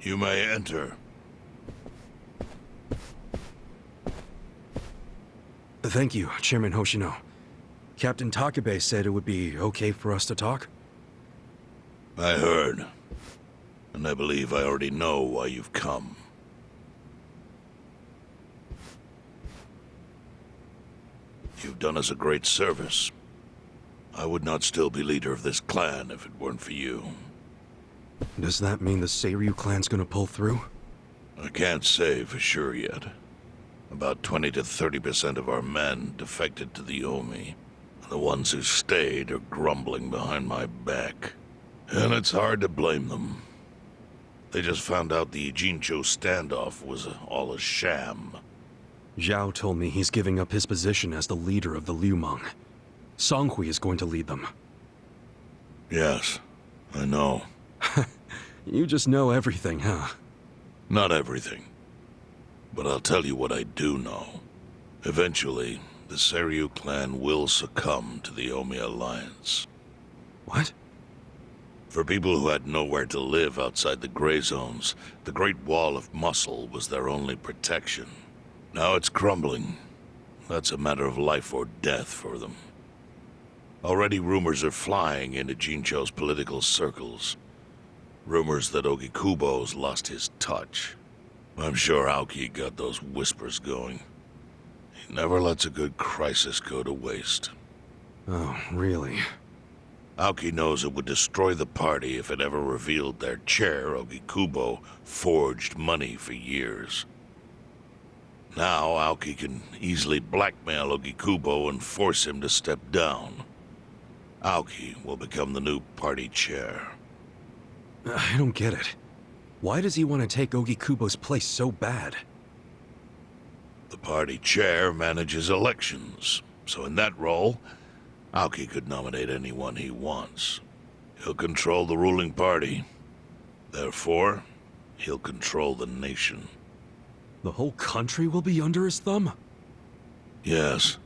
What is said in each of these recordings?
You may enter. Thank you, Chairman Hoshino. Captain Takabe said it would be okay for us to talk? I heard. And I believe I already know why you've come. You've done us a great service. I would not still be leader of this clan if it weren't for you. Does that mean the Seiryu clan's gonna pull through? I can't say for sure yet. About 20 to 30% of our men defected to the Omi. The ones who stayed are grumbling behind my back. And it's hard to blame them. They just found out the Jincho standoff was all a sham. Zhao told me he's giving up his position as the leader of the Liumang. Songhui is going to lead them. Yes, I know. You just know everything, huh? Not everything. But I'll tell you what I do know. Eventually, the Seiryu clan will succumb to the Omi Alliance. What? For people who had nowhere to live outside the gray zones, the Great Wall of Muscle was their only protection. Now it's crumbling. That's a matter of life or death for them. Already rumors are flying into Jincho's political circles. Rumors that Ogikubo's lost his touch. I'm sure Aoki got those whispers going. He never lets a good crisis go to waste. Oh, really? Aoki knows it would destroy the party if it ever revealed their chair, Ogikubo, forged money for years. Now Aoki can easily blackmail Ogikubo and force him to step down. Aoki will become the new party chair. I don't get it. Why does he want to take Ogikubo's place so bad? The party chair manages elections, so in that role, Aoki could nominate anyone he wants. He'll control the ruling party. Therefore, he'll control the nation. The whole country will be under his thumb? Yes.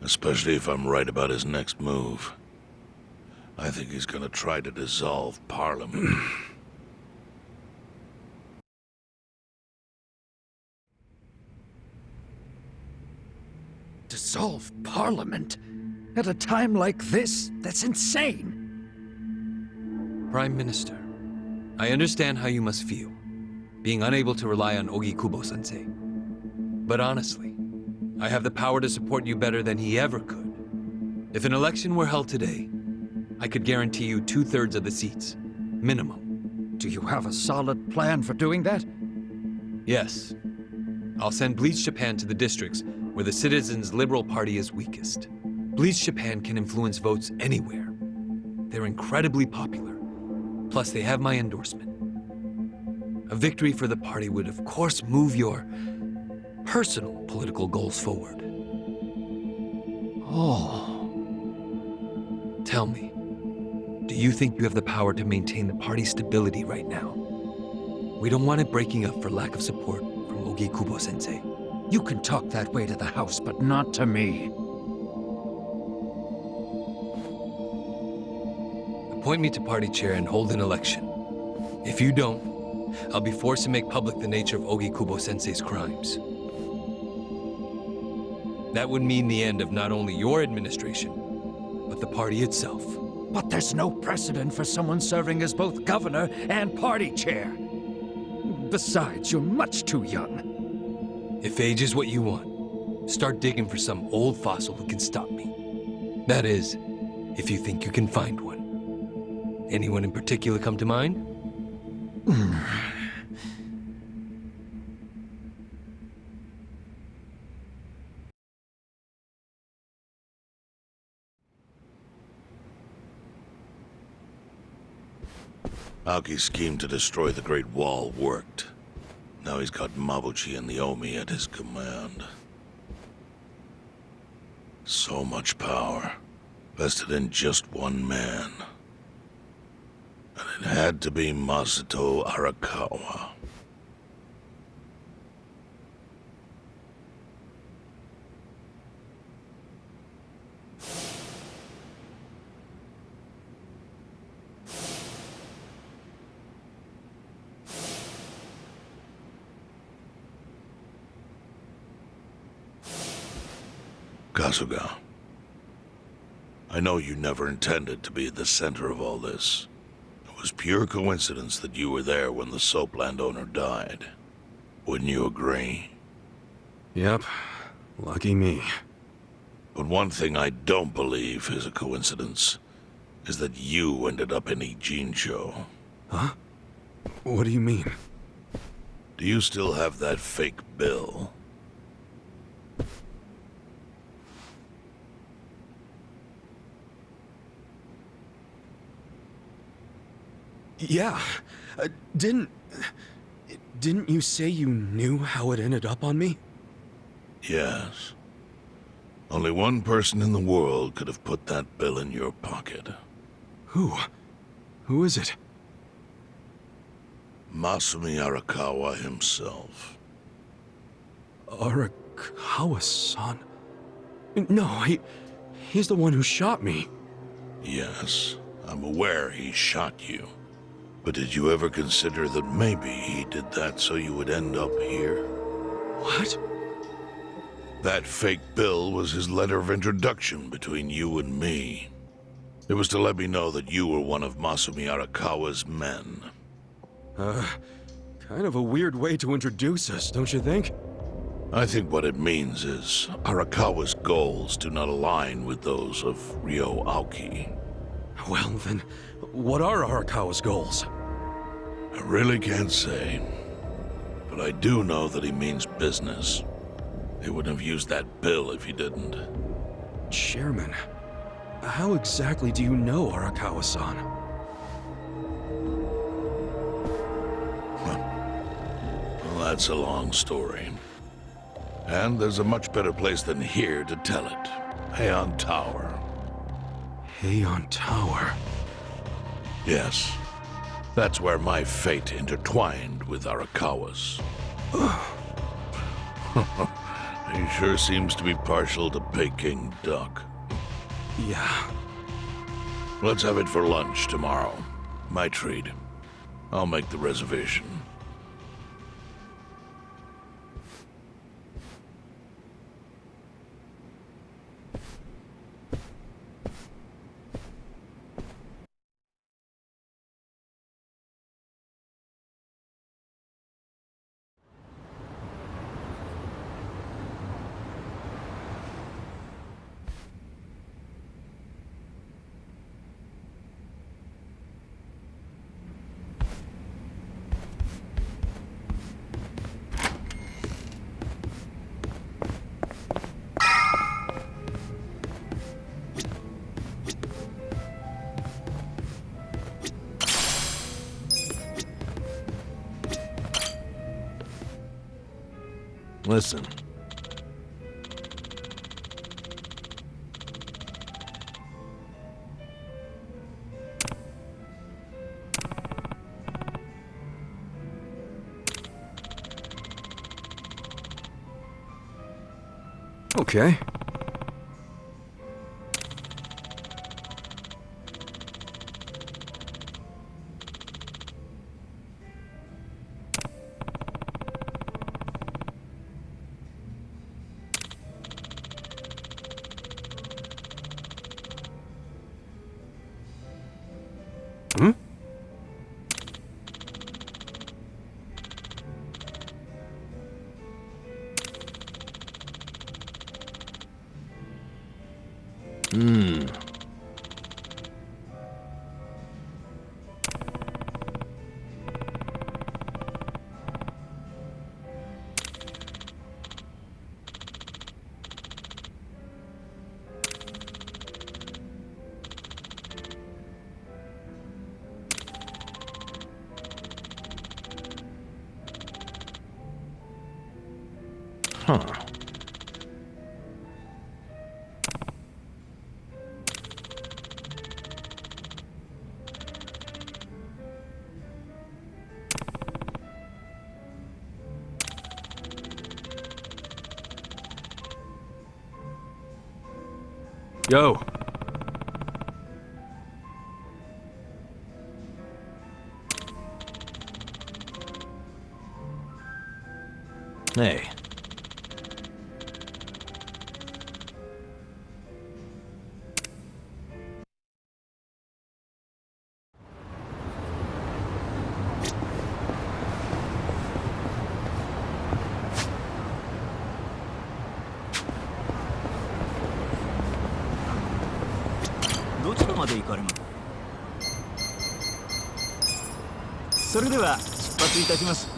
Especially if I'm right about his next move. I think he's gonna try to dissolve Parliament. Dissolve Parliament? At a time like this? That's insane! Prime Minister, I understand how you must feel, being unable to rely on Ogikubo-sensei. But honestly, I have the power to support you better than he ever could. If an election were held today, I could guarantee you 2/3 of the seats, minimum. Do you have a solid plan for doing that? Yes. I'll send Bleach Japan to the districts where the Citizens' Liberal Party is weakest. Bleach Japan can influence votes anywhere. They're incredibly popular. Plus, they have my endorsement. A victory for the party would, of course, move your personal political goals forward. Oh. Tell me, do you think you have the power to maintain the party's stability right now? We don't want it breaking up for lack of support from Ogikubo-sensei. You can talk that way to the house, but not to me. Appoint me to party chair and hold an election. If you don't, I'll be forced to make public the nature of Ogikubo-sensei's crimes. That would mean the end of not only your administration, but the party itself. But there's no precedent for someone serving as both governor and party chair. Besides, you're much too young. If age is what you want, start digging for some old fossil who can stop me. That is, if you think you can find one. Anyone in particular come to mind? Aoki's scheme to destroy the Great Wall worked. Now he's got Mabuchi and the Omi at his command. So much power, vested in just one man. And it had to be Masato Arakawa. Kasuga, I know you never intended to be at the center of all this. It was pure coincidence that you were there when the soap landowner died. Wouldn't you agree? Yep. Lucky me. But one thing I don't believe is a coincidence is that you ended up in Ijincho. Huh? What do you mean? Do you still have that fake bill? Yeah. Didn't you say you knew how it ended up on me? Yes. Only one person in the world could have put that bill in your pocket. Who? Who is it? Masumi Arakawa himself. Arakawa-san? No, he's the one who shot me. Yes, I'm aware he shot you. But did you ever consider that maybe he did that so you would end up here? What? That fake bill was his letter of introduction between you and me. It was to let me know that you were one of Masumi Arakawa's men. Kind of a weird way to introduce us, don't you think? I think what it means is Arakawa's goals do not align with those of Ryo Aoki. Well, then, what are Arakawa's goals? I really can't say. But I do know that he means business. He wouldn't have used that bill if he didn't. Chairman, how exactly do you know Arakawa-san? Well, that's a long story. And there's a much better place than here to tell it. Heian Tower. Heian Tower? Yes. That's where my fate intertwined with Arakawa's. He sure seems to be partial to Peking duck. Yeah. Let's have it for lunch tomorrow. My treat. I'll make the reservation. Listen. Okay. Hmm? Huh. Yo. Hey. まで行かれます。それでは出発いたします。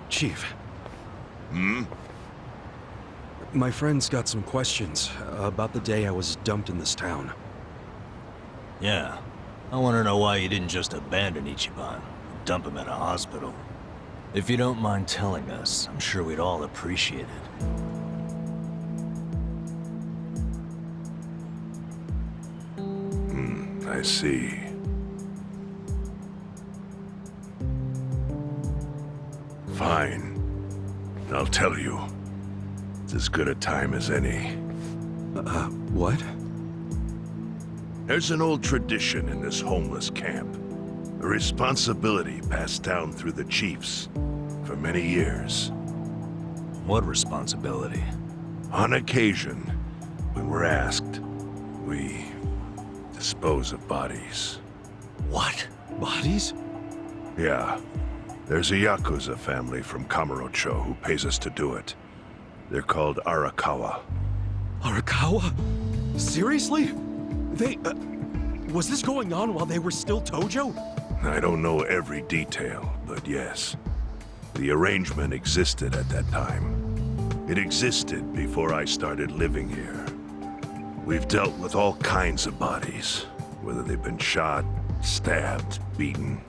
Chief. My friend's got some questions about the day I was dumped in this town. Yeah. I want to know why you didn't just abandon Ichiban and dump him at a hospital. If you don't mind telling us, I'm sure we'd all appreciate it. I see. Fine. I'll tell you. It's as good a time as any. What? There's an old tradition in this homeless camp. A responsibility passed down through the chiefs for many years. What responsibility? On occasion, when we're asked, we dispose of bodies. What? Bodies? Yeah. There's a Yakuza family from Kamurocho who pays us to do it. They're called Arakawa. Arakawa? Seriously? They, was this going on while they were still Tojo? I don't know every detail, but yes. The arrangement existed at that time. It existed before I started living here. We've dealt with all kinds of bodies, whether they've been shot, stabbed, beaten.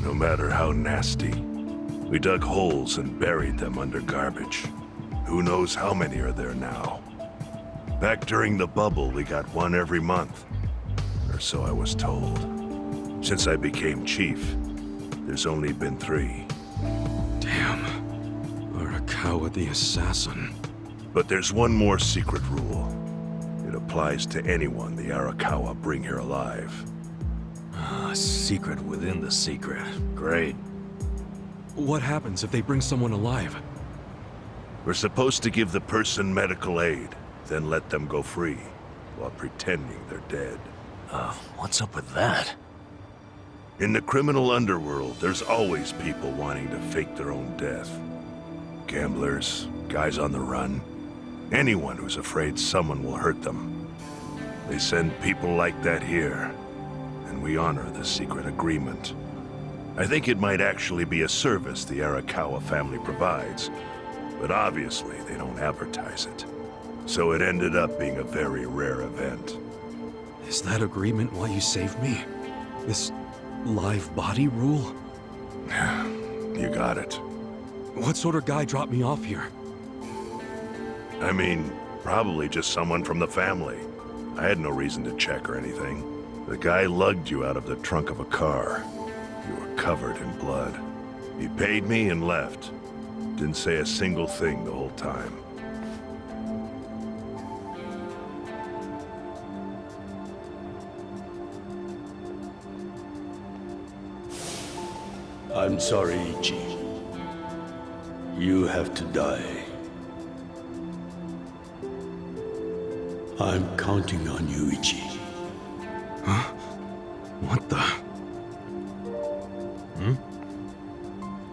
No matter how nasty. We dug holes and buried them under garbage. Who knows how many are there now? Back during the bubble, we got one every month. Or so I was told. Since I became chief, there's only been 3. Damn. Arakawa the assassin. But there's one more secret rule. It applies to anyone the Arakawa bring here alive. A secret within the secret. Great. What happens if they bring someone alive? We're supposed to give the person medical aid, then let them go free, while pretending they're dead. What's up with that? In the criminal underworld, there's always people wanting to fake their own death. Gamblers, guys on the run, anyone who's afraid someone will hurt them. They send people like that here, and we honor the secret agreement. I think it might actually be a service the Arakawa family provides, but obviously they don't advertise it. So it ended up being a very rare event. Is that agreement why you saved me? This live body rule? You got it. What sort of guy dropped me off here? I mean, probably just someone from the family. I had no reason to check or anything. The guy lugged you out of the trunk of a car. You were covered in blood. He paid me and left. Didn't say a single thing the whole time. I'm sorry, Ichi. You have to die. I'm counting on you, Ichi. Huh? What the?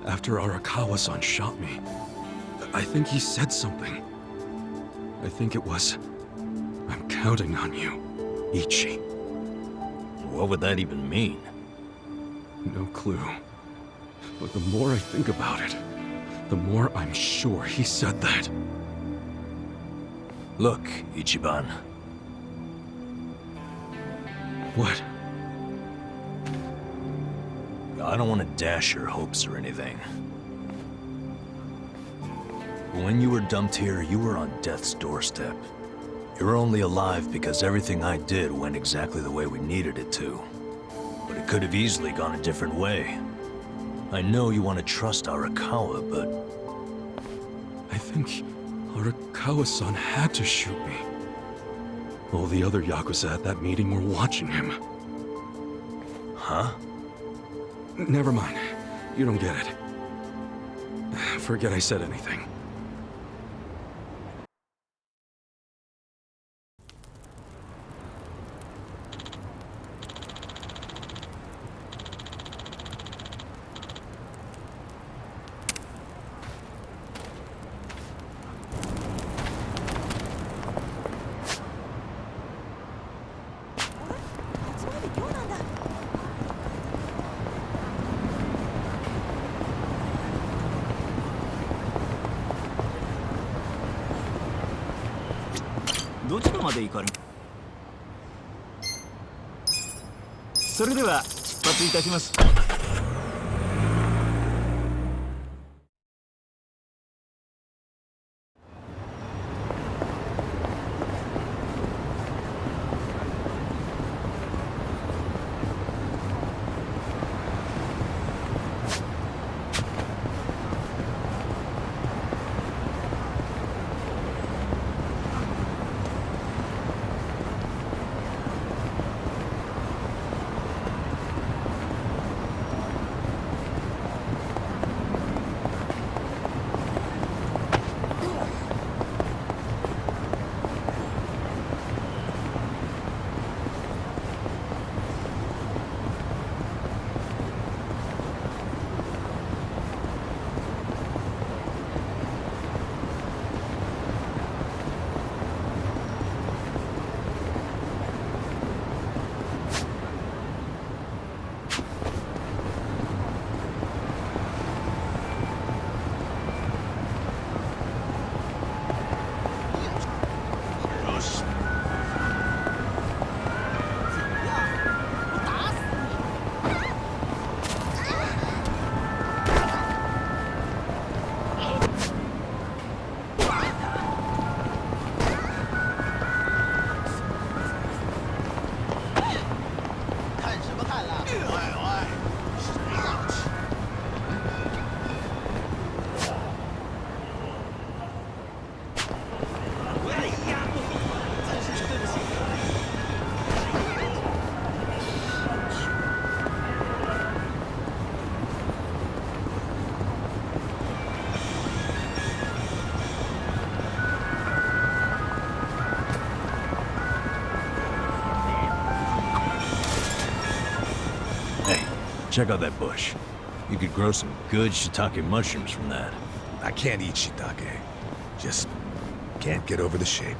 After Arakawa-san shot me, I think he said something. I think it was, I'm counting on you, Ichi. What would that even mean? No clue. But the more I think about it, the more I'm sure he said that. Look, Ichiban. What? I don't want to dash your hopes or anything. When you were dumped here, you were on death's doorstep. You were only alive because everything I did went exactly the way we needed it to. But it could have easily gone a different way. I know you want to trust Arakawa, but... I think Arakawa-san had to shoot me. All the other Yakuza at that meeting were watching him. Huh? Never mind. You don't get it. Forget I said anything.どちらまで行かれそれでは出発いたします。Check out that bush. You could grow some good shiitake mushrooms from that. I can't eat shiitake. Just can't get over the shape.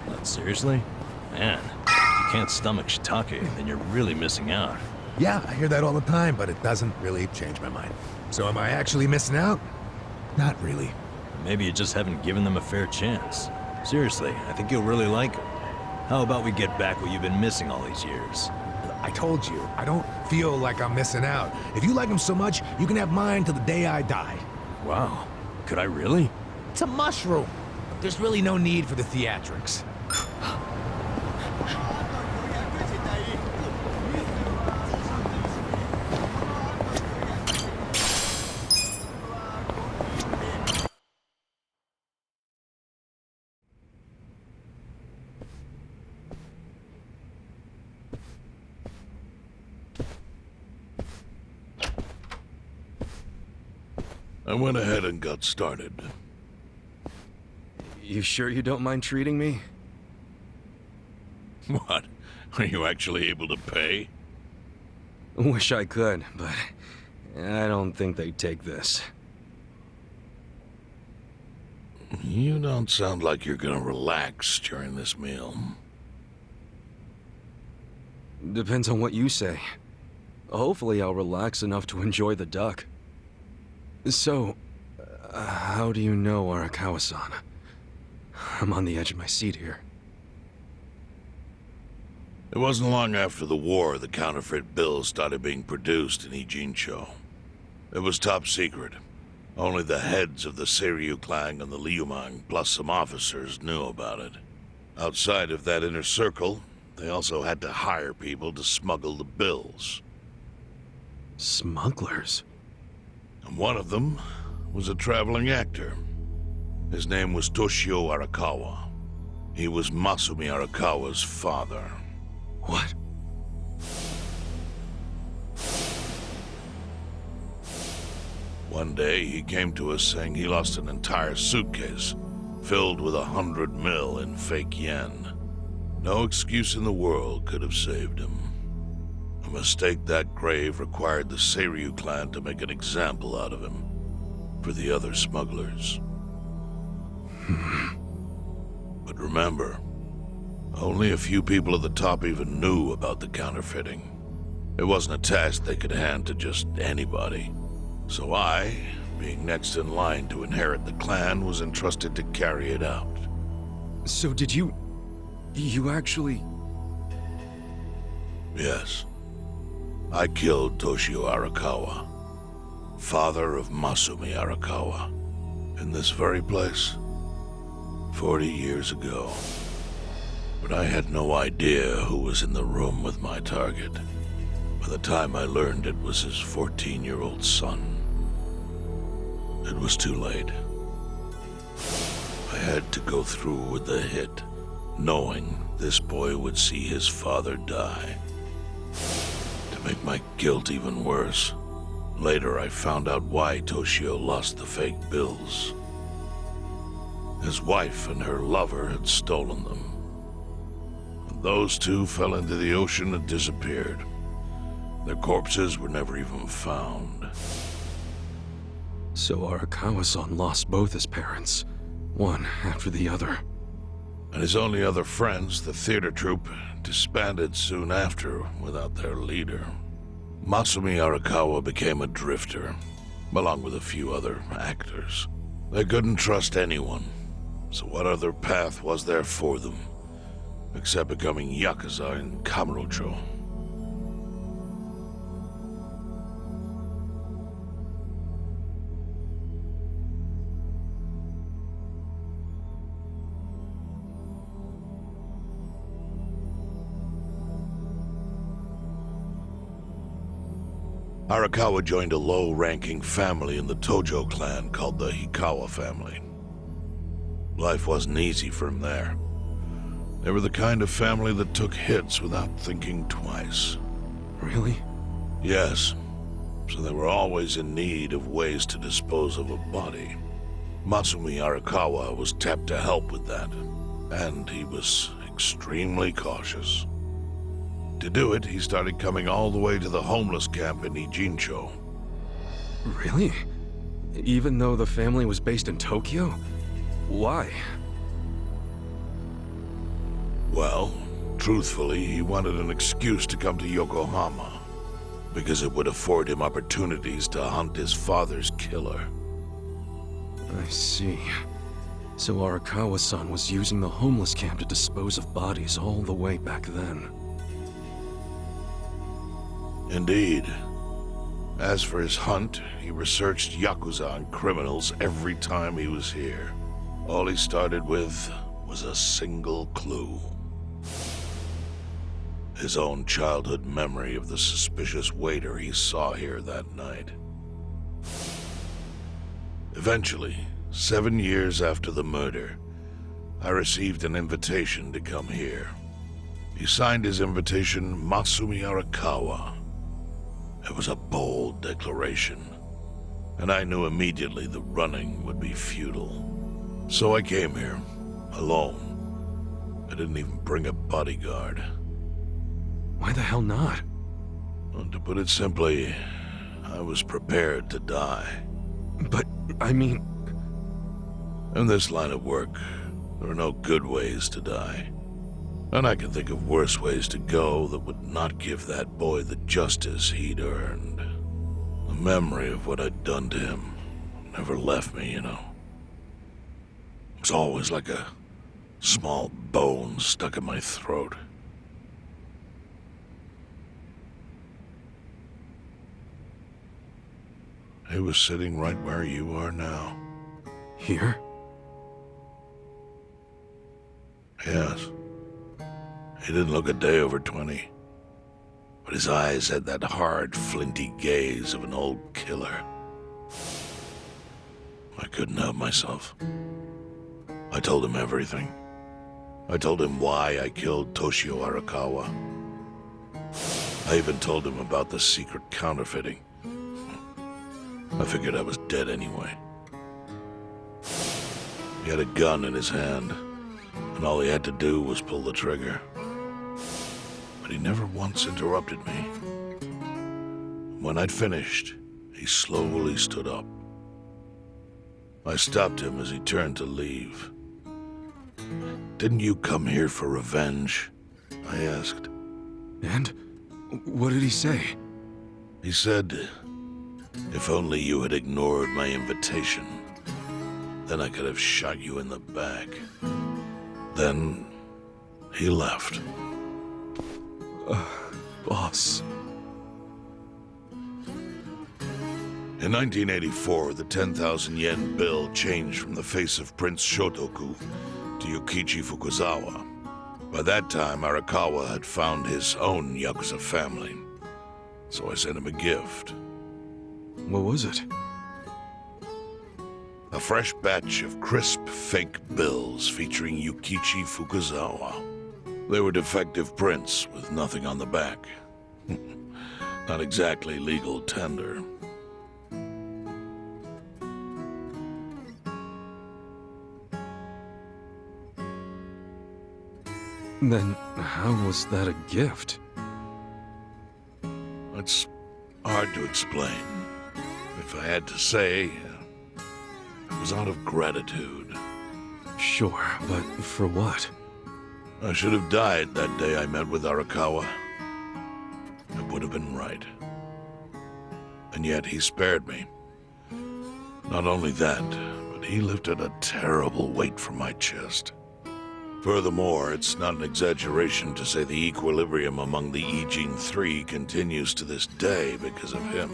Not seriously? Man, if you can't stomach shiitake, then you're really missing out. Yeah, I hear that all the time, but it doesn't really change my mind. So am I actually missing out? Not really. Maybe you just haven't given them a fair chance. Seriously, I think you'll really like them. How about we get back what you've been missing all these years? I told you, I don't feel like I'm missing out. If you like them so much, you can have mine till the day I die. Wow. Could I really? It's a mushroom. There's really no need for the theatrics. I went ahead and got started. You sure you don't mind treating me? What? Are you actually able to pay? Wish I could, but I don't think they'd take this. You don't sound like you're gonna relax during this meal. Depends on what you say. Hopefully I'll relax enough to enjoy the duck. So, how do you know Arakawa-san? I'm on the edge of my seat here. It wasn't long after the war the counterfeit bills started being produced in Ijincho. It was top secret. Only the heads of the Seiryu clan and the Liumang, plus some officers, knew about it. Outside of that inner circle, they also had to hire people to smuggle the bills. Smugglers? And one of them was a traveling actor. His name was Toshio Arakawa. He was Masumi Arakawa's father. What? One day, he came to us saying he lost an entire suitcase filled with 100 mil in fake yen. No excuse in the world could have saved him. A mistake that grave required the Seiryu clan to make an example out of him for the other smugglers. But remember, only a few people at the top even knew about the counterfeiting. It wasn't a task they could hand to just anybody. So I, being next in line to inherit the clan, was entrusted to carry it out. So did you actually... Yes. I killed Toshio Arakawa, father of Masumi Arakawa, in this very place, 40 years ago. But I had no idea who was in the room with my target. By the time I learned it was his 14-year-old son. It was too late. I had to go through with the hit, knowing this boy would see his father die. To make my guilt even worse, later I found out why Toshio lost the fake bills. His wife and her lover had stolen them. And those two fell into the ocean and disappeared. Their corpses were never even found. So Arakawa-san lost both his parents, one after the other. And his only other friends, the theater troupe, disbanded soon after without their leader. Masumi Arakawa became a drifter, along with a few other actors. They couldn't trust anyone, so what other path was there for them, except becoming Yakuza in Kamurocho? Arakawa joined a low-ranking family in the Tojo clan called the Hikawa family. Life wasn't easy for him there. They were the kind of family that took hits without thinking twice. Really? Yes, so they were always in need of ways to dispose of a body. Masumi Arakawa was tapped to help with that, and he was extremely cautious. To do it, he started coming all the way to the homeless camp in Ijincho. Really? Even though the family was based in Tokyo? Why? Well, truthfully, he wanted an excuse to come to Yokohama, because it would afford him opportunities to hunt his father's killer. I see. So Arakawa-san was using the homeless camp to dispose of bodies all the way back then. Indeed. As for his hunt, he researched Yakuza and criminals every time he was here. All he started with was a single clue. His own childhood memory of the suspicious waiter he saw here that night. Eventually, 7 years after the murder, I received an invitation to come here. He signed his invitation Masumi Arakawa. It was a bold declaration, and I knew immediately the running would be futile. So I came here, alone. I didn't even bring a bodyguard. Why the hell not? And to put it simply, I was prepared to die. But, I mean... In this line of work, there are no good ways to die. And I can think of worse ways to go that would not give that boy the justice he'd earned. The memory of what I'd done to him never left me, you know. It was always like a small bone stuck in my throat. He was sitting right where you are now. Here? Yes. He didn't look a day over 20. But his eyes had that hard, flinty gaze of an old killer. I couldn't help myself. I told him everything. I told him why I killed Toshio Arakawa. I even told him about the secret counterfeiting. I figured I was dead anyway. He had a gun in his hand, and all he had to do was pull the trigger. But he never once interrupted me. When I'd finished, he slowly stood up. I stopped him as he turned to leave. "Didn't you come here for revenge?" I asked. And? What did he say? He said, "If only you had ignored my invitation, then I could have shot you in the back." Then he left. Boss. In 1984, the 10,000 yen bill changed from the face of Prince Shotoku to Yukichi Fukuzawa. By that time, Arakawa had found his own Yakuza family, so I sent him a gift. What was it? A fresh batch of crisp fake bills featuring Yukichi Fukuzawa. They were defective prints with nothing on the back. Not exactly legal tender. Then how was that a gift? It's hard to explain. If I had to say, it was out of gratitude. Sure, but for what? I should have died that day I met with Arakawa. It would have been right. And yet he spared me. Not only that, but he lifted a terrible weight from my chest. Furthermore, it's not an exaggeration to say the equilibrium among the Ijin Three continues to this day because of him.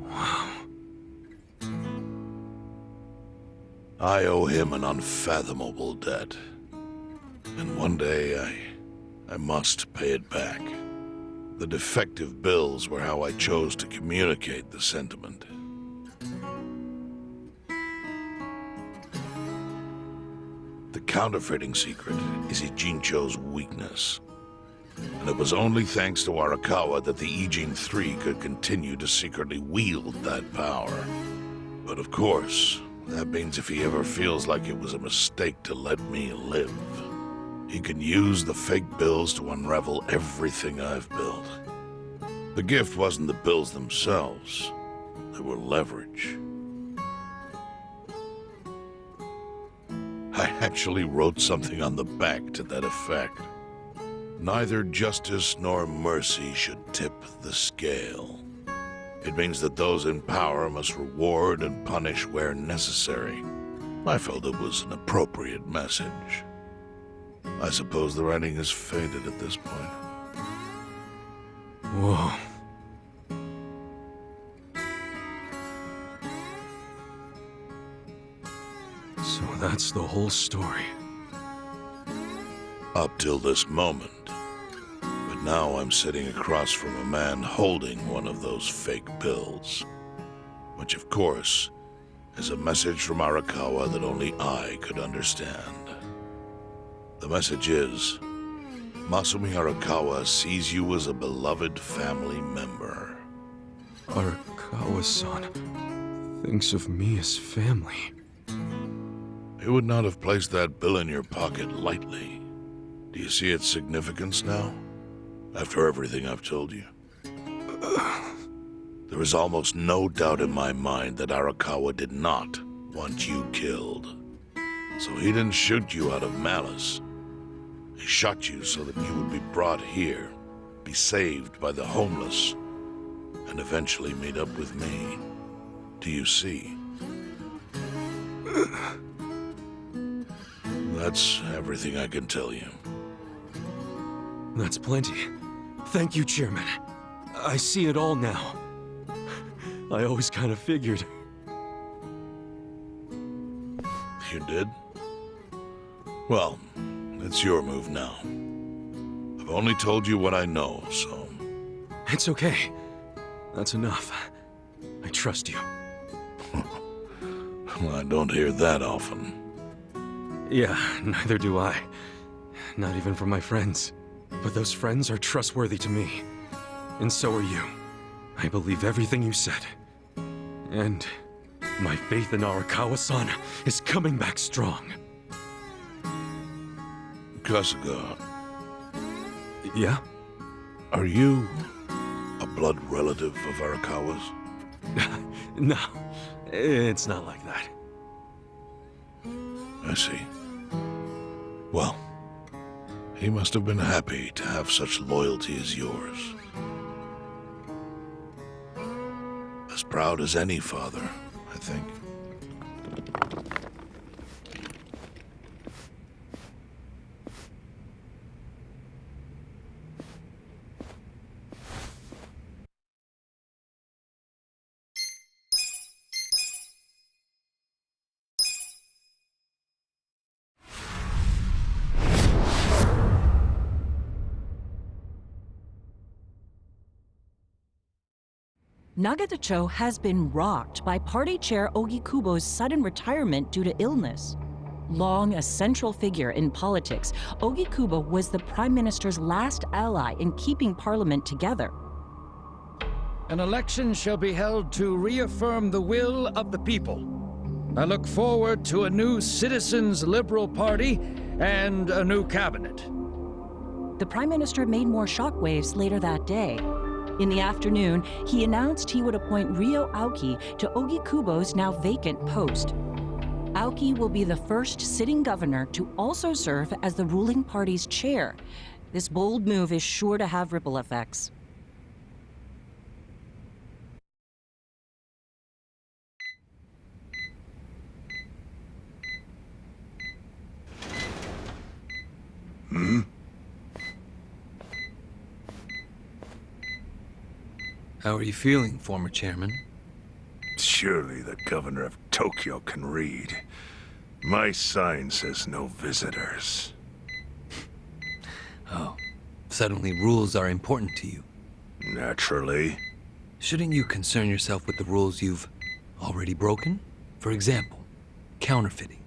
Wow. I owe him an unfathomable debt. And one day, I must pay it back. The defective bills were how I chose to communicate the sentiment. The counterfeiting secret is Ijincho's weakness. And it was only thanks to Arakawa that the Ijin Three could continue to secretly wield that power. But of course, that means if he ever feels like it was a mistake to let me live, he can use the fake bills to unravel everything I've built. The gift wasn't the bills themselves. They were leverage. I actually wrote something on the back to that effect. Neither justice nor mercy should tip the scale. It means that those in power must reward and punish where necessary. I felt it was an appropriate message. I suppose the writing is faded at this point. Whoa. So that's the whole story. Up till this moment. But now I'm sitting across from a man holding one of those fake bills. Which, of course, is a message from Arakawa that only I could understand. The message is, Masumi Arakawa sees you as a beloved family member. Arakawa-san thinks of me as family. He would not have placed that bill in your pocket lightly. Do you see its significance now? After everything I've told you? There is almost no doubt in my mind that Arakawa did not want you killed. So he didn't shoot you out of malice. He shot you so that you would be brought here, be saved by the homeless, and eventually meet up with me. Do you see? That's everything I can tell you. That's plenty. Thank you, Chairman. I see it all now. I always kind of figured. You did? Well, it's your move now. I've only told you what I know, so... It's okay. That's enough. I trust you. Well, I don't hear that often. Yeah, neither do I. Not even from my friends. But those friends are trustworthy to me. And so are you. I believe everything you said. And my faith in Arakawa-san is coming back strong. Kasuga, Yeah? are you a blood relative of Arakawa's? No, it's not like that. I see. Well, he must have been happy to have such loyalty as yours. As proud as any father, I think. Nagatacho has been rocked by party chair Ogikubo's sudden retirement due to illness. Long a central figure in politics, Ogikubo was the Prime Minister's last ally in keeping Parliament together. An election shall be held to reaffirm the will of the people. I look forward to a new Citizens Liberal Party and a new cabinet. The Prime Minister made more shockwaves later that day. In the afternoon, he announced he would appoint Ryo Aoki to Ogikubo's now vacant post. Aoki will be the first sitting governor to also serve as the ruling party's chair. This bold move is sure to have ripple effects. How are you feeling, former chairman? Surely the governor of Tokyo can read. My sign says no visitors. Oh, suddenly rules are important to you. Naturally. Shouldn't you concern yourself with the rules you've already broken? For example, counterfeiting.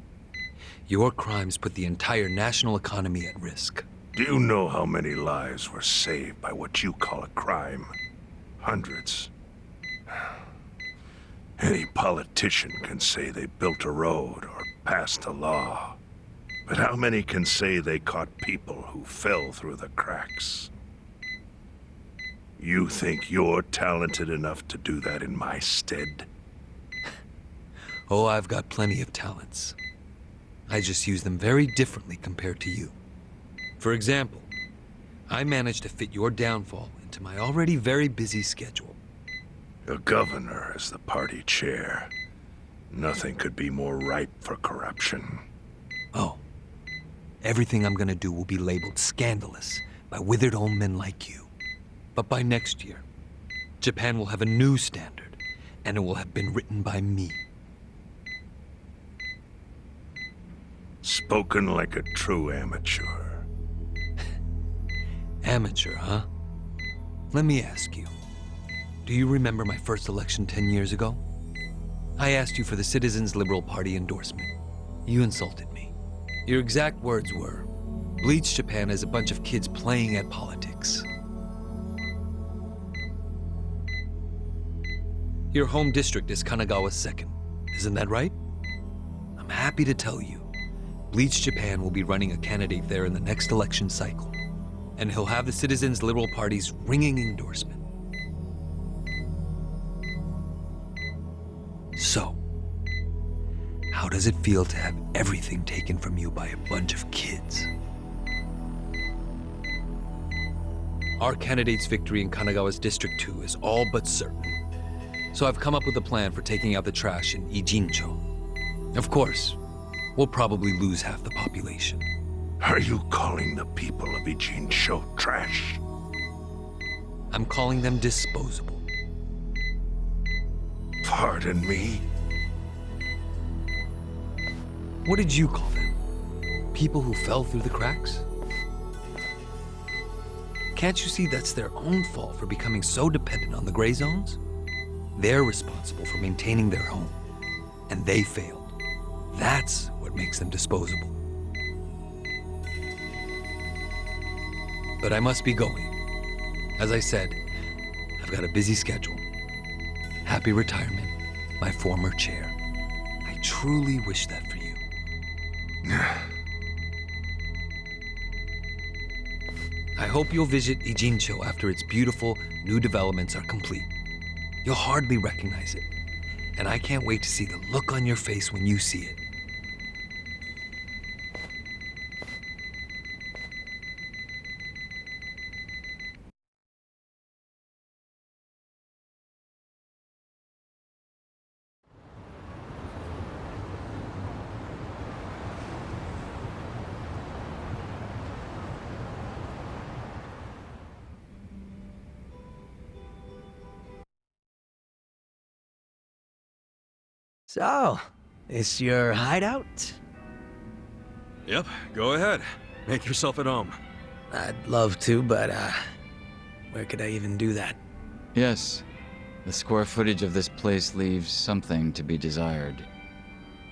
Your crimes put the entire national economy at risk. Do you know how many lives were saved by what you call a crime? Hundreds. Any politician can say they built a road or passed a law. But how many can say they caught people who fell through the cracks? You think you're talented enough to do that in my stead? Oh, I've got plenty of talents. I just use them very differently compared to you. For example, I managed to fit your downfall into my already very busy schedule. A governor as the party chair. Nothing could be more ripe for corruption. Oh, everything I'm gonna do will be labeled scandalous by withered old men like you. But by next year, Japan will have a new standard, and it will have been written by me. Spoken like a true amateur. Amateur, huh? Let me ask you. Do you remember my first election 10 years ago? I asked you for the Citizens Liberal Party endorsement. You insulted me. Your exact words were, "Bleach Japan is a bunch of kids playing at politics." Your home district is Kanagawa's second. Isn't that right? I'm happy to tell you, Bleach Japan will be running a candidate there in the next election cycle. And he'll have the Citizens Liberal Party's ringing endorsement. So, how does it feel to have everything taken from you by a bunch of kids? Our candidate's victory in Kanagawa's District 2 is all but certain. So I've come up with a plan for taking out the trash in Ijincho. Of course, we'll probably lose half the population. Are you calling the people of Ijincho trash? I'm calling them disposable. Pardon me? What did you call them? People who fell through the cracks? Can't you see that's their own fault for becoming so dependent on the gray zones? They're responsible for maintaining their home, and they failed. That's what makes them disposable. but I must be going. As I said, I've got a busy schedule. Happy retirement, my former chair. I truly wish that for you. I hope you'll visit Ijincho after its beautiful new developments are complete. You'll hardly recognize it, and I can't wait to see the look on your face when you see it. So, this your hideout? Yep, go ahead. Make yourself at home. I'd love to, but, where could I even do that? Yes. The square footage of this place leaves something to be desired.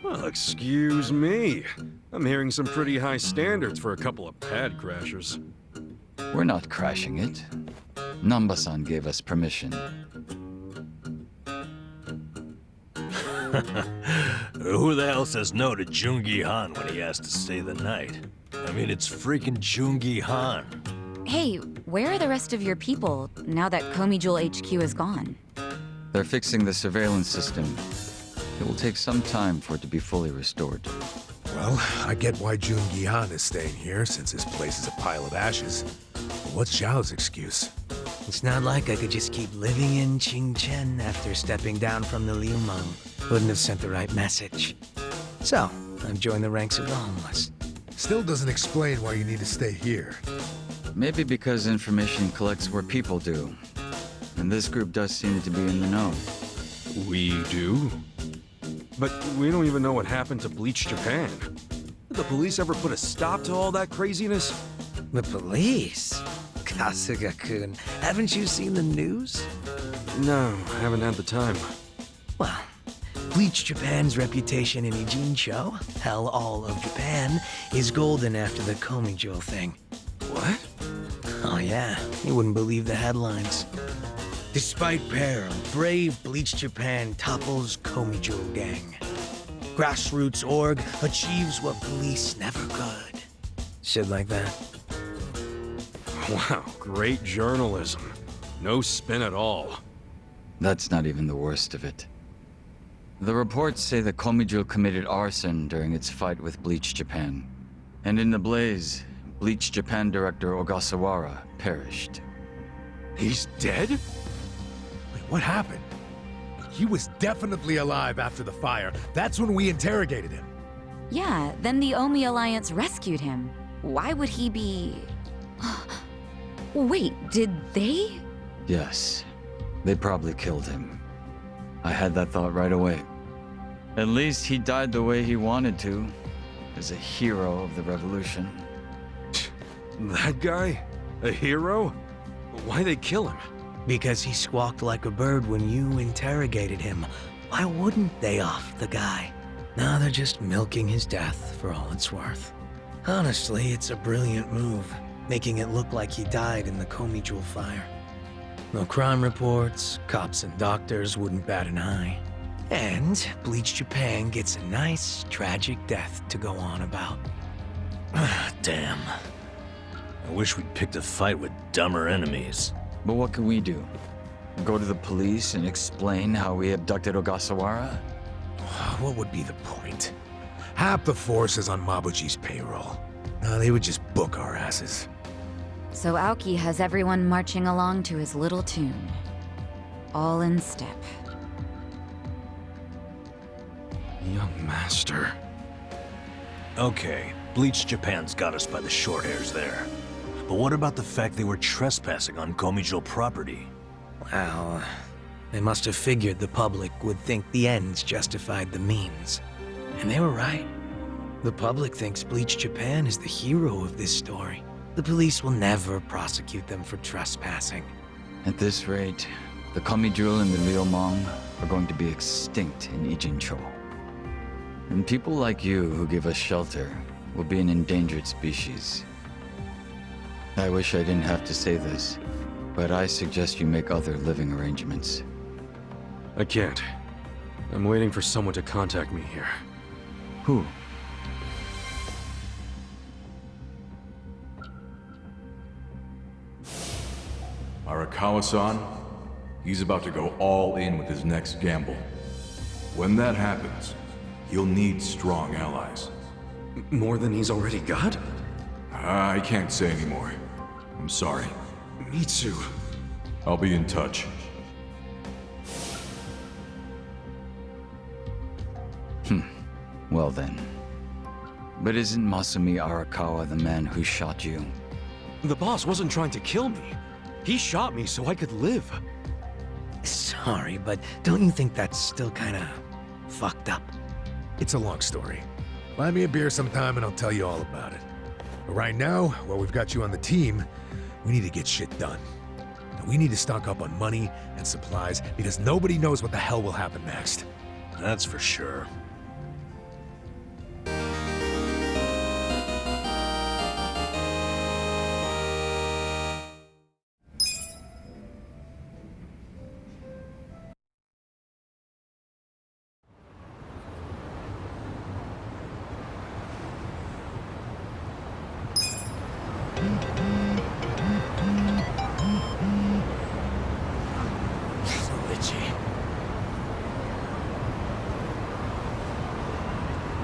Well, excuse me. I'm hearing some pretty high standards for a couple of pad crashers. We're not crashing it. Namba-san gave us permission. Who the hell says no to Jungi Han when he has to stay the night? I mean, it's freaking Jungi Han. Hey, where are the rest of your people now that Komi Jewel HQ is gone? They're fixing the surveillance system. It will take some time for it to be fully restored. Well, I get why Jun Gihan is staying here, since his place is a pile of ashes. But what's Zhao's excuse? It's not like I could just keep living in Qingchen after stepping down from the Liumeng. Wouldn't have sent the right message. So, I've joined the ranks of the homeless. Still doesn't explain why you need to stay here. Maybe because information collects where people do. And this group does seem to be in the know. We do? But we don't even know what happened to Bleach Japan. Did the police ever put a stop to all that craziness? The police? Kasuga-kun, haven't you seen the news? No, I haven't had the time. Well, Bleach Japan's reputation in Ijincho, hell, all of Japan, is golden after the Komi Jewel thing. What? Oh yeah, you wouldn't believe the headlines. Despite peril, brave Bleach Japan topples Komi Jewel gang. Grassroots org achieves what police never could. Shit like that. Wow, great journalism. No spin at all. That's not even the worst of it. The reports say that Komijul committed arson during its fight with Bleach Japan. And in the blaze, Bleach Japan director Ogasawara perished. He's dead? Wait, what happened? He was definitely alive after the fire. That's when we interrogated him. Yeah, then the Omi Alliance rescued him. Why would he be... Wait, did they? Yes, they probably killed him. I had that thought right away. At least he died the way he wanted to, as a hero of the revolution. That guy? A hero? Why'd they kill him? Because he squawked like a bird when you interrogated him. Why wouldn't they off the guy? Now they're just milking his death for all it's worth. Honestly, it's a brilliant move, making it look like he died in the Komi Jewel fire. No crime reports, cops and doctors wouldn't bat an eye. And Bleach Japan gets a nice, tragic death to go on about. Damn. I wish we'd picked a fight with dumber enemies. But what can we do? Go to the police and explain how we abducted Ogasawara? What would be the point? Half the force is on Mabuchi's payroll. They would just book our asses. So Aoki has everyone marching along to his little tune. All in step. Young master. Okay, Bleach Japan's got us by the short hairs there. But what about the fact they were trespassing on Komijul property? Well, they must have figured the public would think the ends justified the means. And they were right. The public thinks Bleach Japan is the hero of this story. The police will never prosecute them for trespassing. At this rate, the Komijul and the Liumeng are going to be extinct in Ijincho. And people like you who give us shelter will be an endangered species. I wish I didn't have to say this, but I suggest you make other living arrangements. I can't. I'm waiting for someone to contact me here. Who? Arakawa-san, he's about to go all in with his next gamble. When that happens, he'll need strong allies. More than he's already got? I can't say anymore. I'm sorry. Mitsu. I'll be in touch. Well then. But isn't Masumi Arakawa the man who shot you? The boss wasn't trying to kill me. He shot me so I could live. Sorry, but don't you think that's still kinda fucked up? It's a long story. Buy me a beer sometime and I'll tell you all about it. But right now, while we've got you on the team, we need to get shit done. And we need to stock up on money and supplies because nobody knows what the hell will happen next. That's for sure.